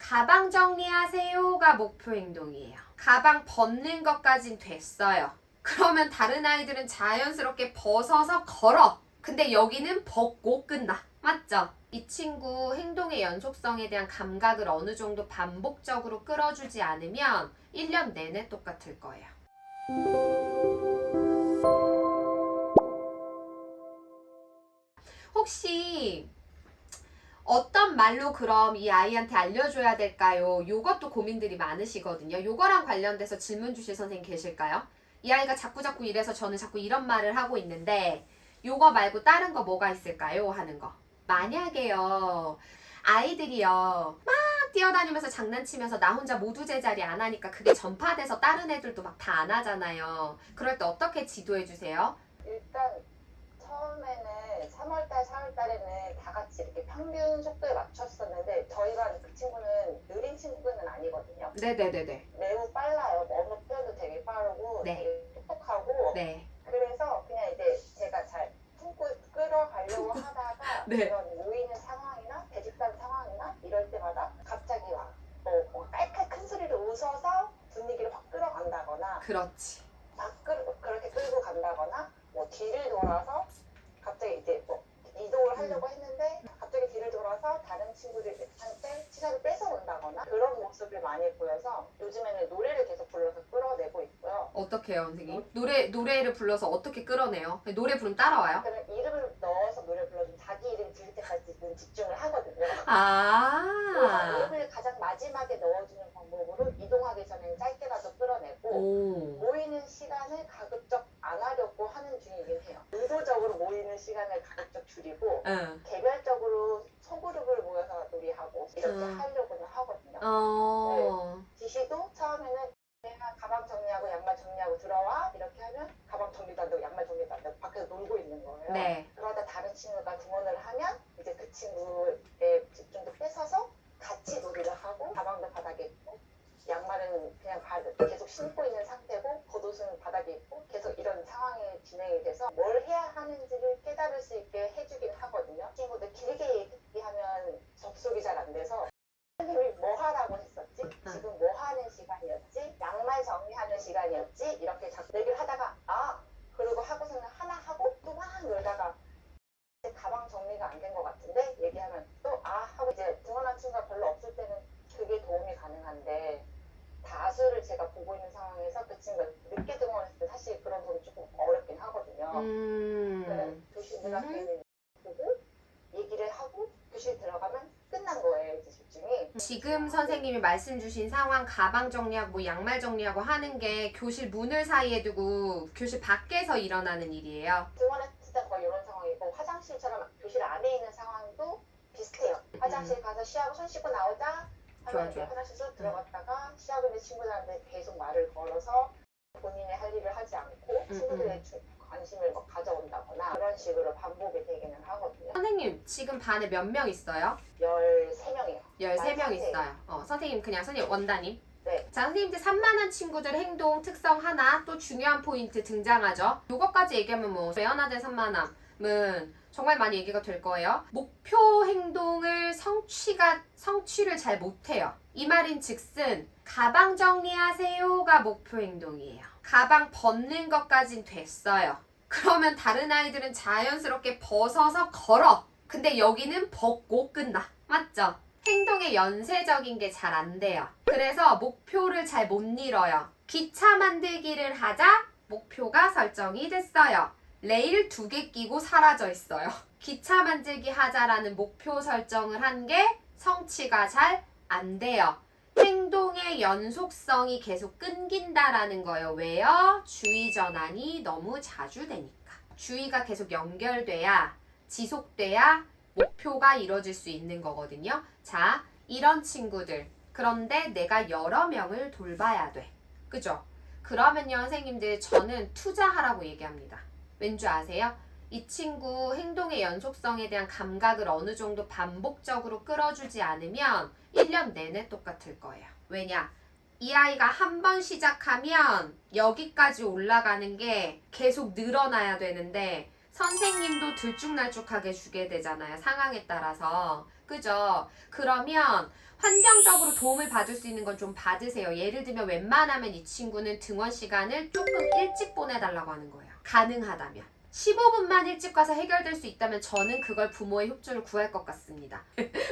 가방 정리하세요가 목표 행동이에요. 가방 벗는 것까진 됐어요. 그러면 다른 아이들은 자연스럽게 벗어서 걸어. 근데 여기는 벗고 끝나. 맞죠? 이 친구 행동의 연속성에 대한 감각을 어느 정도 반복적으로 끌어주지 않으면 1년 내내 똑같을 거예요. 혹시 어떤 말로 그럼 이 아이한테 알려줘야 될까요? 요것도 고민들이 많으시거든요. 요거랑 관련돼서 질문 주실 선생님 계실까요? 이 아이가 자꾸자꾸 이래서 저는 자꾸 이런 말을 하고 있는데 요거 말고 다른 거 뭐가 있을까요? 하는 거. 만약에요. 아이들이요. 막 뛰어다니면서 장난치면서 나 혼자 모두 제자리 안 하니까 그게 전파돼서 다른 애들도 막 다 안 하잖아요. 그럴 때 어떻게 지도해 주세요? 일단 처음에는 3월달, 4월달에는 다 같이 이렇게 평균 속도에 맞췄었는데 저희가 그 친구는 느린 친구는 아니거든요. 네네네네. 매우 빨라요. 언어 표현도 되게 빠르고 네. 되게 똑똑하고 네. 그래서 그냥 이제 제가 잘 품고 끌어가려고 하다가 네. 그런 모이는 상황이나 배집단 상황이나 이럴 때마다 갑자기 와 깔깔 큰 소리로 웃어서 분위기를 확 끌어간다거나 그렇지. 그렇게 끌고 간다거나 뭐 뒤를 돌아서 갑자기 이제 뭐 이동을 하려고 했는데 갑자기 뒤를 돌아서 다른 친구들한테 시선을 뺏어온다거나 그런 모습을 많이 보여서 요즘에는 노래를 계속 불러서 끌어내고 있고요. 어떻게 해요, 선생님? 노래를 불러서 어떻게 끌어내요? 노래 부르면 따라와요? 그는 이름을 넣어서 노래 불러주면 자기 이름 들을 때까지는 집중을 하거든요. 그래서 아. 이름을 가장 마지막에 넣어주는 방법으로 이동하기 전에 짧게라도 끌어내고 오. 모이는 시간을 가급적 안 하려고 하는 중이긴 해요. 의도적으로 모이는 시간을 가급적 줄이고 응. 개별적으로 소그룹을 모여서 놀이하고 이렇게 하려고는 하거든요. 지시도 처음에는 내가 가방 정리하고 양말 정리하고 들어와 이렇게 하면 가방 정리도 안 되고 양말 정리도 안 되고 밖에서 놀고 있는 거예요. 네. 그러다 다른 친구가 등원을 하면 이제 그 친구의 집중도 뺏어서 같이 놀이를 하고 가방도 바닥에 있고 양말은 그냥 계속 신고 있는 상태고 겉옷은 바닥에 있고 계속 이런 상황이 진행이 돼서 뭘 해야 하는지를 깨달을 수 있게 해주긴 하거든요. 친구들 길게 얘기하면 접속이 잘 안 돼서 선생님이 뭐 하라고 했었지? 지금 뭐 하는 시간이었지? 양말 정리하는 시간이었지? 이렇게 자꾸 얘기를 하다가 그러고 하고서는 하나 하고 또 막 놀다가 가방 정리가 안 된 것 같은데 얘기하면 또 하고 이제 등원한 친구가 별로 없을 때는 그게 도움이 가능한데 다수를 제가 보고 있는 상황에서 그 친구가 늦게 등원했을 때 사실 그런 부분이 조금 어렵긴 하거든요. 교실 문 앞에 있는 보고 얘기를 하고 교실 들어가면 끝난 거예요. 이제 집중이. 지금 선생님이 말씀 주신 상황 가방 정리하고 뭐 양말 정리하고 하는 게 교실 문을 사이에 두고 교실 밖에서 일어나는 일이에요. 등원했을 때 거의 이런 상황이고 화장실처럼 교실 안에 있는 상황도 비슷해요. 화장실 가서 쉬하고 손 씻고 나오자 하면 이제 화장실 쏙 들어갔다가 쉬하고 있는 친구들한테 계속 말을 걸어서 본인의 할 일을 하지 않고 친구들의 관심을 막 가져온다거나 그런 식으로 반복이 되기는 하거든요. 선생님 지금 반에 몇 명 있어요? 13명이요. 13명 있어요. 선생님 그냥 선생님 원단님. 네. 자, 선생님 이제 산만한 친구들 행동 특성 하나 또 중요한 포인트 등장하죠. 요거까지 얘기하면 뭐 외연화된 산만함은 정말 많이 얘기가 될 거예요. 목표 행동을 성취를 잘 못해요. 이 말인 즉슨 가방 정리하세요가 목표 행동이에요. 가방 벗는 것까진 됐어요. 그러면 다른 아이들은 자연스럽게 벗어서 걸어. 근데 여기는 벗고 끝나. 맞죠? 행동의 연쇄적인 게 잘 안 돼요. 그래서 목표를 잘 못 이뤄요. 기차 만들기를 하자 목표가 설정이 됐어요. 레일 2개 끼고 사라져 있어요. 기차 만들기 하자라는 목표 설정을 한 게 성취가 잘 안 돼요. 행동의 연속성이 계속 끊긴다라는 거예요. 왜요? 주의 전환이 너무 자주 되니까. 주의가 계속 연결돼야 지속돼야 목표가 이뤄질 수 있는 거거든요. 자, 이런 친구들. 그런데 내가 여러 명을 돌봐야 돼. 그죠? 그러면요, 선생님들, 저는 투자하라고 얘기합니다. 왠지 아세요? 이 친구 행동의 연속성에 대한 감각을 어느 정도 반복적으로 끌어주지 않으면 1년 내내 똑같을 거예요. 왜냐? 이 아이가 한 번 시작하면 여기까지 올라가는 게 계속 늘어나야 되는데 선생님도 들쭉날쭉하게 주게 되잖아요. 상황에 따라서. 그죠? 그러면 환경적으로 도움을 받을 수 있는 건 좀 받으세요. 예를 들면 웬만하면 이 친구는 등원 시간을 조금 일찍 보내달라고 하는 거예요. 가능하다면. 15분만 일찍 가서 해결될 수 있다면 저는 그걸 부모의 협조를 구할 것 같습니다.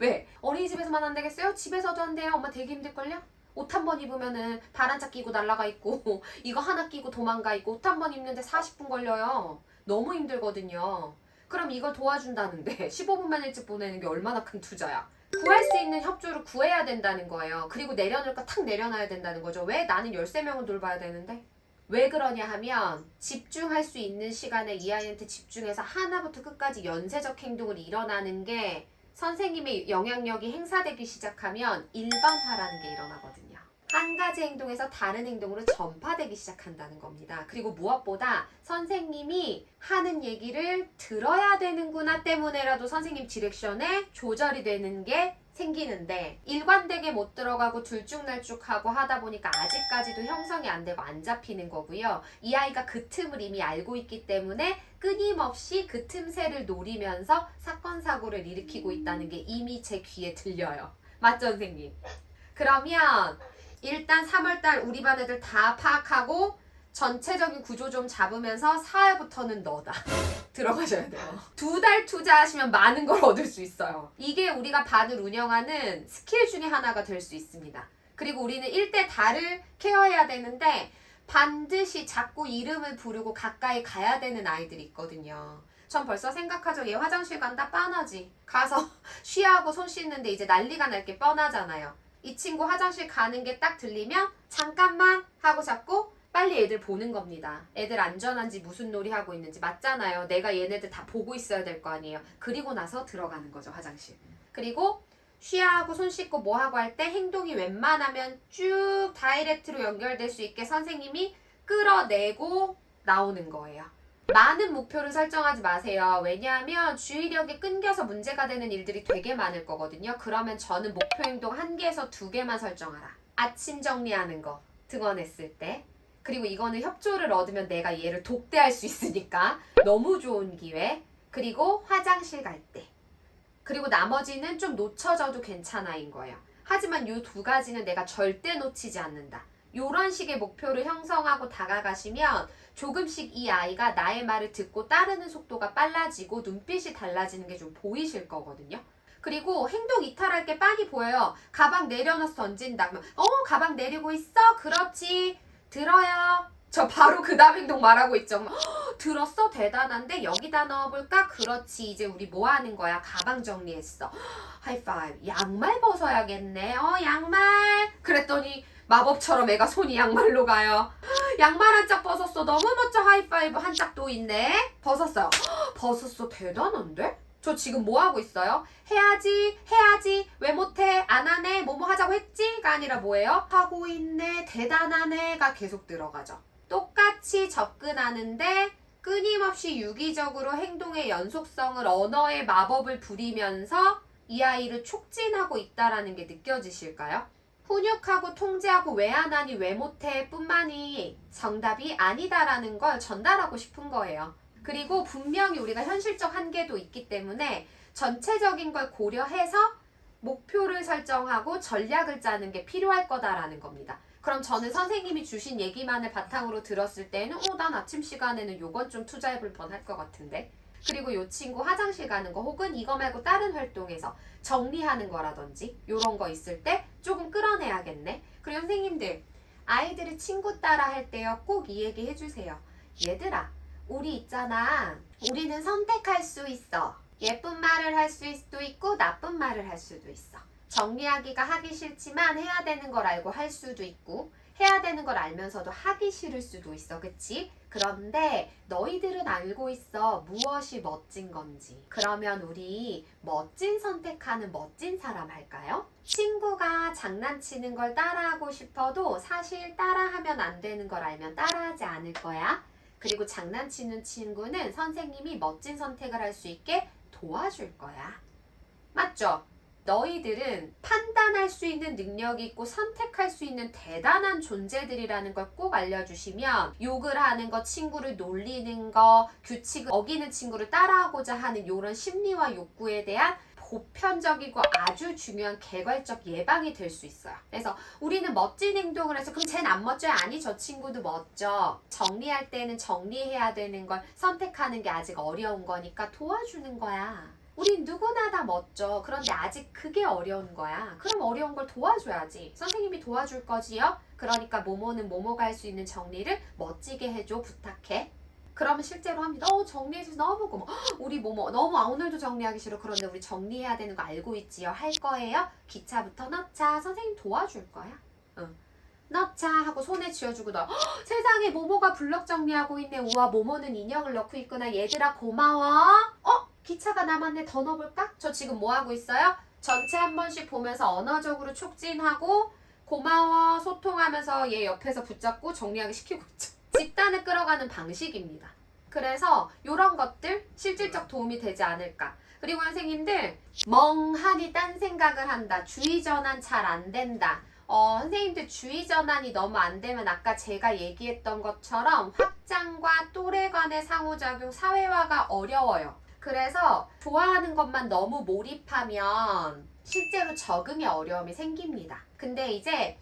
왜? 어린이집에서만 안 되겠어요? 집에서도 안 돼요? 엄마 되게 힘들걸요? 옷 한 번 입으면은 바란짝 끼고 날라가 있고 이거 하나 끼고 도망가 있고 옷 한 번 입는데 40분 걸려요. 너무 힘들거든요. 그럼 이걸 도와준다는데 15분만 일찍 보내는 게 얼마나 큰 투자야. 구할 수 있는 협조를 구해야 된다는 거예요. 그리고 내려놓을 거 탁 내려놔야 된다는 거죠. 왜? 나는 13명을 돌봐야 되는데? 왜 그러냐 하면 집중할 수 있는 시간에 이 아이한테 집중해서 하나부터 끝까지 연쇄적 행동을 일어나는 게 선생님의 영향력이 행사되기 시작하면 일반화라는 게 일어나거든요. 한 가지 행동에서 다른 행동으로 전파되기 시작한다는 겁니다. 그리고 무엇보다 선생님이 하는 얘기를 들어야 되는구나 때문에라도 선생님 디렉션에 조절이 되는 게 생기는데 일관되게 못 들어가고 들쭉날쭉하고 하다 보니까 아직까지도 형성이 안 되고 안 잡히는 거고요. 이 아이가 그 틈을 이미 알고 있기 때문에 끊임없이 그 틈새를 노리면서 사건 사고를 일으키고 있다는 게 이미 제 귀에 들려요. 맞죠, 선생님? 그러면 일단 3월달 우리 반 애들 다 파악하고 전체적인 구조 좀 잡으면서 4월부터는 너다. 들어가셔야 돼요. 2달 투자하시면 많은 걸 얻을 수 있어요. 이게 우리가 반을 운영하는 스킬 중에 하나가 될 수 있습니다. 그리고 우리는 1대 다를 케어해야 되는데 반드시 자꾸 이름을 부르고 가까이 가야 되는 아이들이 있거든요. 전 벌써 생각하죠. 얘 화장실 간다 뻔하지. 가서 쉬하고 손 씻는데 이제 난리가 날 게 뻔하잖아요. 이 친구 화장실 가는 게 딱 들리면 잠깐만 하고 잡고 빨리 애들 보는 겁니다. 애들 안전한지 무슨 놀이 하고 있는지 맞잖아요. 내가 얘네들 다 보고 있어야 될 거 아니에요. 그리고 나서 들어가는 거죠, 화장실. 그리고 쉬하고 손 씻고 뭐 하고 할 때 행동이 웬만하면 쭉 다이렉트로 연결될 수 있게 선생님이 끌어내고 나오는 거예요. 많은 목표를 설정하지 마세요. 왜냐하면 주의력이 끊겨서 문제가 되는 일들이 되게 많을 거거든요. 그러면 저는 목표 행동 1개에서 2개만 설정하라. 아침 정리하는 거 등원했을 때. 그리고 이거는 협조를 얻으면 내가 얘를 독대할 수 있으니까 너무 좋은 기회. 그리고 화장실 갈 때. 그리고 나머지는 좀 놓쳐져도 괜찮아인 거예요. 하지만 이 2가지는 내가 절대 놓치지 않는다. 이런 식의 목표를 형성하고 다가가시면 조금씩 이 아이가 나의 말을 듣고 따르는 속도가 빨라지고 눈빛이 달라지는 게 좀 보이실 거거든요. 그리고 행동 이탈할 게 빤히 보여요. 가방 내려놔서 던진다. 그러면 가방 내리고 있어? 그렇지. 들어요. 저 바로 그 다음 행동 말하고 있죠. 들었어? 대단한데? 여기다 넣어볼까? 그렇지. 이제 우리 뭐 하는 거야? 가방 정리했어. 하이파이브. 양말 벗어야겠네. 양말. 그랬더니 마법처럼 애가 손이 양말로 가요. 양말 한 짝 벗었어. 너무 멋져. 하이파이브. 한 짝 또 있네. 벗었어요. 벗었어. 대단한데? 저 지금 뭐 하고 있어요? 해야지. 왜 못해? 안 하네? 뭐뭐 하자고 했지?가 아니라 뭐예요? 하고 있네. 대단하네가 계속 들어가죠. 똑같이 접근하는데 끊임없이 유기적으로 행동의 연속성을 언어의 마법을 부리면서 이 아이를 촉진하고 있다라는 게 느껴지실까요? 훈육하고 통제하고 왜 안 하니 왜 못해 뿐만이 정답이 아니다라는 걸 전달하고 싶은 거예요. 그리고 분명히 우리가 현실적 한계도 있기 때문에 전체적인 걸 고려해서 목표를 설정하고 전략을 짜는 게 필요할 거다라는 겁니다. 그럼 저는 선생님이 주신 얘기만을 바탕으로 들었을 때는 난 아침 시간에는 요건 좀 투자해볼 뻔할 것 같은데. 그리고 요 친구 화장실 가는 거 혹은 이거 말고 다른 활동에서 정리하는 거라든지 요런 거 있을 때 조금 끌어내야겠네. 그리고 선생님들 아이들이 친구 따라 할 때요 꼭 이 얘기 해주세요. 얘들아 우리 있잖아. 우리는 선택할 수 있어. 예쁜 말을 할 수도 있고 나쁜 말을 할 수도 있어. 정리하기가 하기 싫지만 해야 되는 걸 알고 할 수도 있고 해야 되는 걸 알면서도 하기 싫을 수도 있어. 그치? 그런데 너희들은 알고 있어. 무엇이 멋진 건지. 그러면 우리 멋진 선택하는 멋진 사람 할까요? 친구가 장난치는 걸 따라하고 싶어도 사실 따라하면 안 되는 걸 알면 따라하지 않을 거야. 그리고 장난치는 친구는 선생님이 멋진 선택을 할 수 있게 도와줄 거야. 맞죠? 너희들은 판단할 수 있는 능력이 있고 선택할 수 있는 대단한 존재들이라는 걸 꼭 알려주시면 욕을 하는 거, 친구를 놀리는 거, 규칙을 어기는 친구를 따라하고자 하는 이런 심리와 욕구에 대한 보편적이고 아주 중요한 개괄적 예방이 될 수 있어요. 그래서 우리는 멋진 행동을 해서 그럼 쟤는 안 멋져요? 아니, 저 친구도 멋져. 정리할 때는 정리해야 되는 걸 선택하는 게 아직 어려운 거니까 도와주는 거야. 우린 누구나 다 멋져. 그런데 아직 그게 어려운 거야. 그럼 어려운 걸 도와줘야지. 선생님이 도와줄 거지요? 그러니까 모모는 모모가 할 수 있는 정리를 멋지게 해줘. 부탁해. 그러면 실제로 합니다. 정리해줘서 너무 고마워. 우리 모모 너무 오늘도 정리하기 싫어. 그런데 우리 정리해야 되는 거 알고 있지요? 할 거예요? 기차부터 넣자. 선생님 도와줄 거야. 응. 넣자 하고 손에 쥐어주고 너 세상에 모모가 블럭 정리하고 있네. 우와, 모모는 인형을 넣고 있구나. 얘들아 고마워. 기차가 남았네. 더 넣어볼까? 저 지금 뭐 하고 있어요? 전체 한 번씩 보면서 언어적으로 촉진하고 고마워 소통하면서 얘 옆에서 붙잡고 정리하게 시키고 있죠. 집단을 끌어가는 방식입니다. 그래서 이런 것들 실질적 도움이 되지 않을까. 그리고 선생님들 멍하니 딴 생각을 한다. 주의 전환 잘 안 된다. 선생님들 주의 전환이 너무 안 되면 아까 제가 얘기했던 것처럼 확장과 또래 간의 상호작용, 사회화가 어려워요. 그래서 좋아하는 것만 너무 몰입하면 실제로 적응에 어려움이 생깁니다. 근데 이제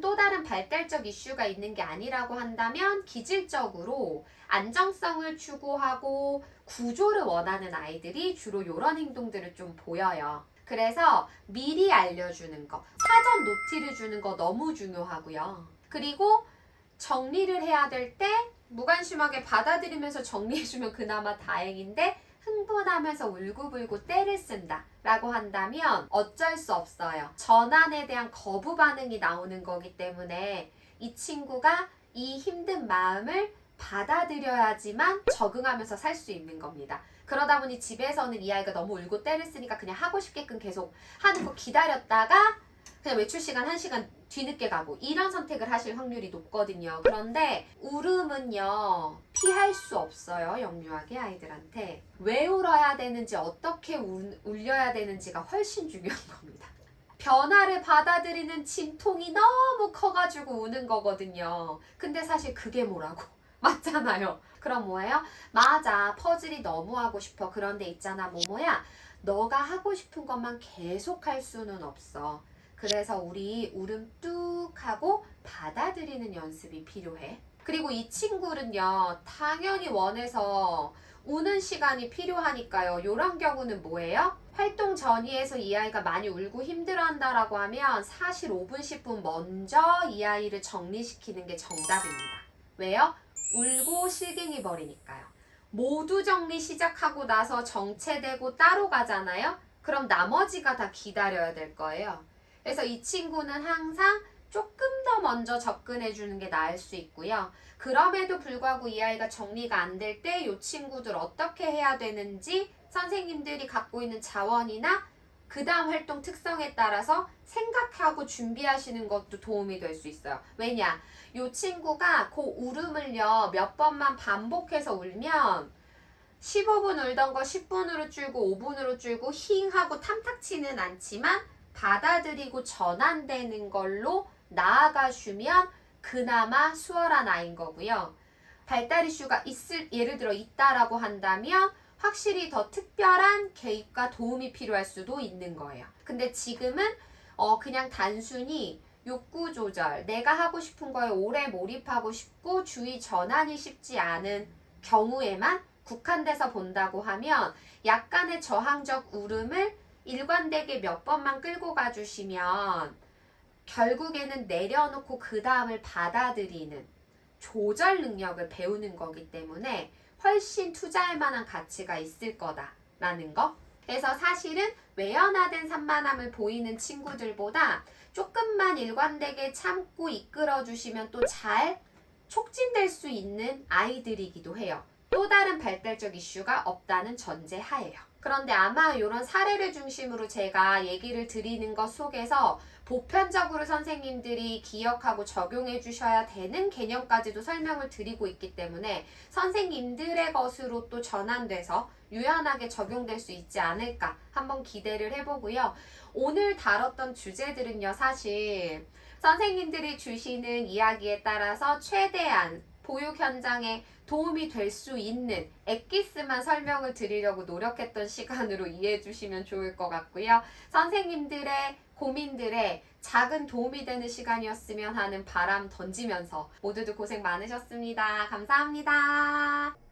또 다른 발달적 이슈가 있는 게 아니라고 한다면 기질적으로 안정성을 추구하고 구조를 원하는 아이들이 주로 이런 행동들을 좀 보여요. 그래서 미리 알려주는 거, 사전 노티를 주는 거 너무 중요하고요. 그리고 정리를 해야 될 때 무관심하게 받아들이면서 정리해주면 그나마 다행인데 흥분하면서 울고불고 떼를 쓴다 라고 한다면 어쩔 수 없어요. 전환에 대한 거부 반응이 나오는 거기 때문에 이 친구가 이 힘든 마음을 받아들여야지만 적응하면서 살 수 있는 겁니다. 그러다 보니 집에서는 이 아이가 너무 울고 떼를 쓰니까 그냥 하고 싶게끔 계속 하는 거 기다렸다가 그냥 외출 시간 1시간 뒤늦게 가고 이런 선택을 하실 확률이 높거든요. 그런데 울음은요 피할 수 없어요. 영유아기 아이들한테 왜 울어야 되는지 어떻게 울려야 되는지가 훨씬 중요한 겁니다. 변화를 받아들이는 진통이 너무 커가지고 우는 거거든요. 근데 사실 그게 뭐라고 맞잖아요. 그럼 뭐예요? 맞아, 퍼즐이 너무 하고 싶어. 그런데 있잖아 모모야, 너가 하고 싶은 것만 계속 할 수는 없어. 그래서 우리 울음 뚝 하고 받아들이는 연습이 필요해. 그리고 이 친구는요 당연히 원해서 우는 시간이 필요하니까요. 이런 경우는 뭐예요? 활동 전이에서 이 아이가 많이 울고 힘들어한다라고 하면 사실 5분 10분 먼저 이 아이를 정리시키는 게 정답입니다. 왜요? 울고 실갱이 버리니까요. 모두 정리 시작하고 나서 정체되고 따로 가잖아요. 그럼 나머지가 다 기다려야 될 거예요. 그래서 이 친구는 항상 조금 더 먼저 접근해 주는 게 나을 수 있고요. 그럼에도 불구하고 이 아이가 정리가 안 될 때 이 친구들 어떻게 해야 되는지 선생님들이 갖고 있는 자원이나 그 다음 활동 특성에 따라서 생각하고 준비하시는 것도 도움이 될 수 있어요. 왜냐? 이 친구가 그 울음을요 몇 번만 반복해서 울면 15분 울던 거 10분으로 줄고 5분으로 줄고 힝 하고 탐탁치는 않지만 받아들이고 전환되는 걸로 나아가주면 그나마 수월한 아이인 거고요. 발달 이슈가 예를 들어 있다라고 한다면 확실히 더 특별한 개입과 도움이 필요할 수도 있는 거예요. 근데 지금은 그냥 단순히 욕구 조절, 내가 하고 싶은 거에 오래 몰입하고 싶고 주의 전환이 쉽지 않은 경우에만 국한돼서 본다고 하면 약간의 저항적 울음을 일관되게 몇 번만 끌고 가주시면 결국에는 내려놓고 그 다음을 받아들이는 조절 능력을 배우는 거기 때문에 훨씬 투자할 만한 가치가 있을 거다라는 거. 그래서 사실은 외연화된 산만함을 보이는 친구들보다 조금만 일관되게 참고 이끌어 주시면 또 잘 촉진될 수 있는 아이들이기도 해요. 또 다른 발달적 이슈가 없다는 전제 하에요. 그런데 아마 이런 사례를 중심으로 제가 얘기를 드리는 것 속에서 보편적으로 선생님들이 기억하고 적용해 주셔야 되는 개념까지도 설명을 드리고 있기 때문에 선생님들의 것으로 또 전환돼서 유연하게 적용될 수 있지 않을까 한번 기대를 해보고요. 오늘 다뤘던 주제들은요, 사실 선생님들이 주시는 이야기에 따라서 최대한 보육 현장에 도움이 될 수 있는 엑기스만 설명을 드리려고 노력했던 시간으로 이해해 주시면 좋을 것 같고요. 선생님들의 고민들에 작은 도움이 되는 시간이었으면 하는 바람 던지면서 모두들 고생 많으셨습니다. 감사합니다.